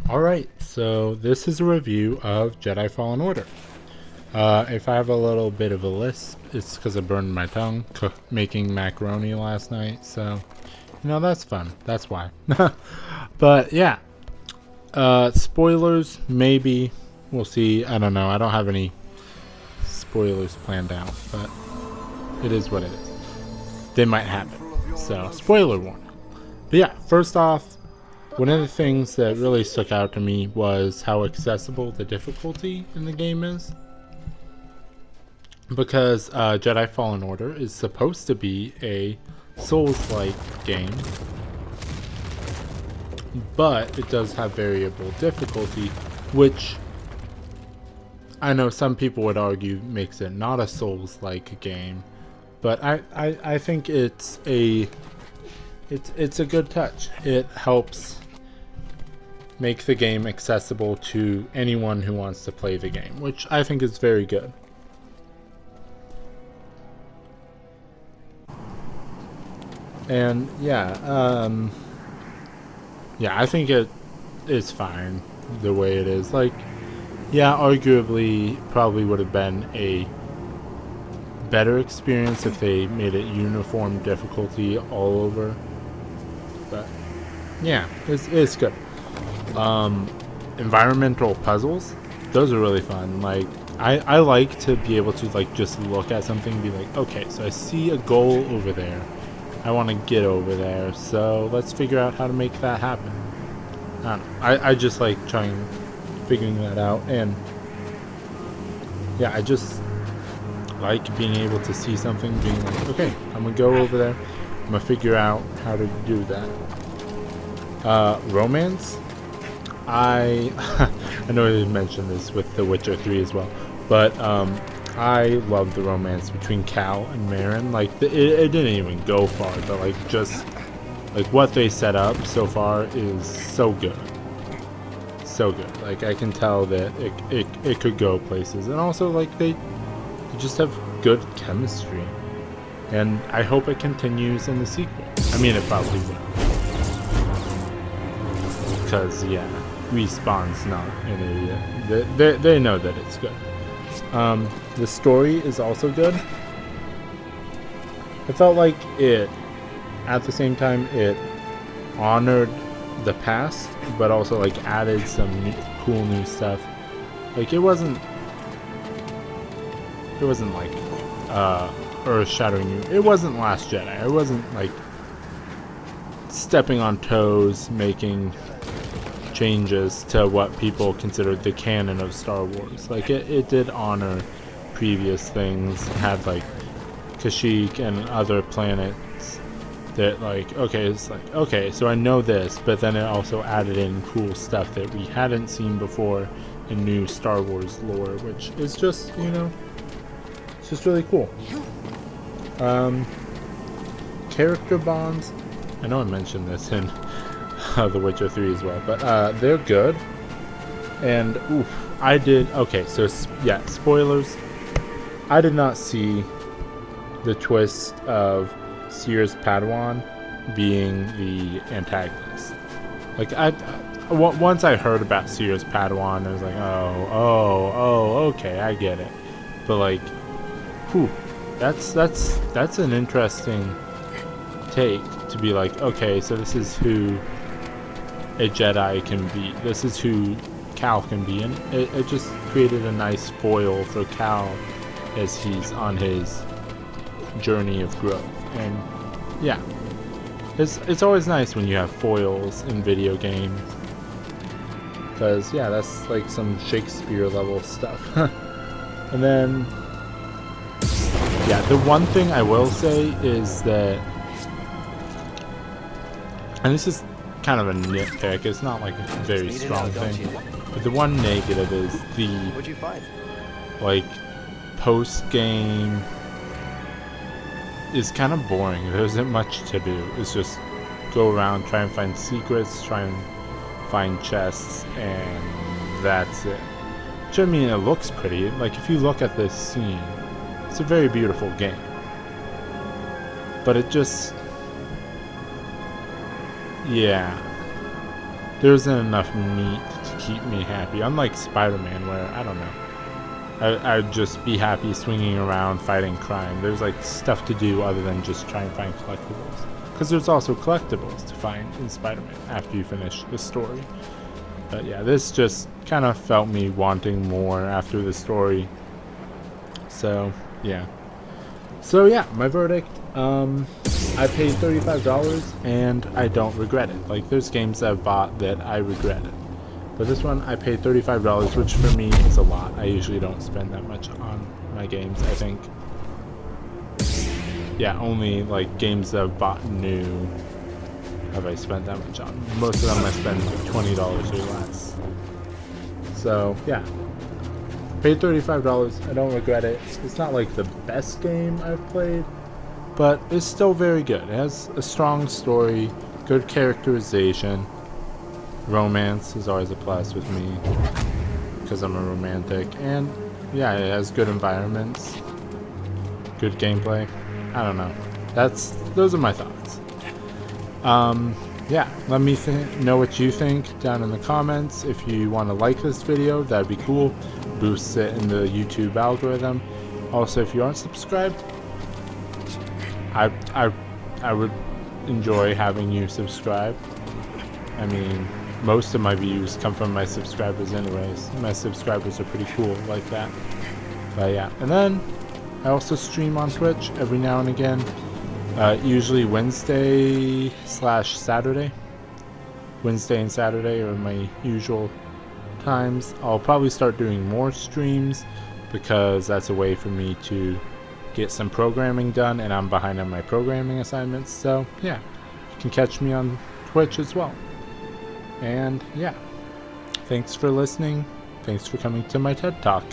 Alright, so this is a review of Jedi Fallen Order. If I have a little bit of a lisp, it's because I burned my tongue making macaroni last night, so, that's fun. That's why. But, yeah. Spoilers, maybe. We'll see. I don't know. I don't have any spoilers planned out, but it is what it is. They might happen. So, spoiler warning. But yeah, first off, one of the things that really stuck out to me was how accessible the difficulty in the game is. Because Jedi Fallen Order is supposed to be a Souls-like game, but it does have variable difficulty, which I know some people would argue makes it not a Souls-like game, but I think it's a good touch. It helps make the game accessible to anyone who wants to play the game, which I think is very good. And yeah, I think it is fine the way it is. Like, yeah, arguably probably would have been a better experience if they made it uniform difficulty all over. But yeah, it's good. Environmental puzzles, those are really fun. Like, I like to be able to like just look at something and be like, okay, so I see a goal over there, I want to get over there, so let's figure out how to make that happen. I don't know. I just like figuring that out, and yeah, I just like being able to see something, being like, okay, I'm gonna go over there, I'm gonna figure out how to do that. Romance, I know I didn't mention this with The Witcher 3 as well, but I love the romance between Cal and Marin. Like, it didn't even go far, but like just like what they set up so far is so good, so good. Like, I can tell that it could go places, and also like they just have good chemistry, and I hope it continues in the sequel. I mean, it probably will, because yeah, Respawn's not an idiot. They know that it's good. The story is also good. I felt like it, at the same time, it honored the past, but also like added some cool new stuff. Like, it wasn't like earth-shattering new. It wasn't Last Jedi. It wasn't like stepping on toes, making changes to what people considered the canon of Star Wars. Like, it did honor previous things, had like Kashyyyk and other planets that, like, okay, it's like, okay, so I know this, but then it also added in cool stuff that we hadn't seen before in new Star Wars lore, which is just, it's just really cool. Character bonds, I know I mentioned this in The Witcher 3 as well, but they're good. And okay, so yeah, spoilers. I did not see the twist of Seer's Padawan being the antagonist. Like, once I heard about Seer's Padawan, I was like, okay, I get it. But like, that's an interesting take, to be like, okay, so this is who a Jedi can be. This is who Cal can be, and it just created a nice foil for Cal as he's on his journey of growth. And yeah, it's always nice when you have foils in video games, because yeah, that's like some Shakespeare level stuff. And then yeah, the one thing I will say is that, and this is kind of a nitpick, it's not like a very strong thing, but the one negative is the, what'd you find? like, post-game is kind of boring. There isn't much to do. It's just go around, try and find secrets, try and find chests, and that's it. Which, I mean, it looks pretty. Like, if you look at this scene, it's a very beautiful game, but it just, yeah, there isn't enough meat to keep me happy. Unlike Spider-Man, where I don't know, I'd just be happy swinging around fighting crime. There's like stuff to do other than just try and find collectibles. Because there's also collectibles to find in Spider-Man after you finish the story. But yeah, this just kind of felt me wanting more after the story. So yeah. So yeah, my verdict. I paid $35 and I don't regret it. Like, there's games I've bought that I regretted. But this one, I paid $35, which for me is a lot. I usually don't spend that much on my games. I think, yeah, only like games that I've bought new have I spent that much on. Most of them I spend $20 or less. So yeah, paid $35. I don't regret it. It's not like the best game I've played, but it's still very good. It has a strong story, good characterization. Romance is always a plus with me because I'm a romantic, and yeah, it has good environments, good gameplay. I don't know. Those are my thoughts. Yeah, let me know what you think down in the comments. If you want to like this video, that'd be cool. Boosts it in the YouTube algorithm. Also, if you aren't subscribed, I would enjoy having you subscribe. I mean, most of my views come from my subscribers anyways. My subscribers are pretty cool like that. But yeah, and then I also stream on Twitch every now and again. Usually Wednesday/Saturday. Wednesday and Saturday are my usual times. I'll probably start doing more streams because that's a way for me to get some programming done, and I'm behind on my programming assignments. So yeah, you can catch me on Twitch as well. And yeah, thanks for listening. Thanks for coming to my TED Talk.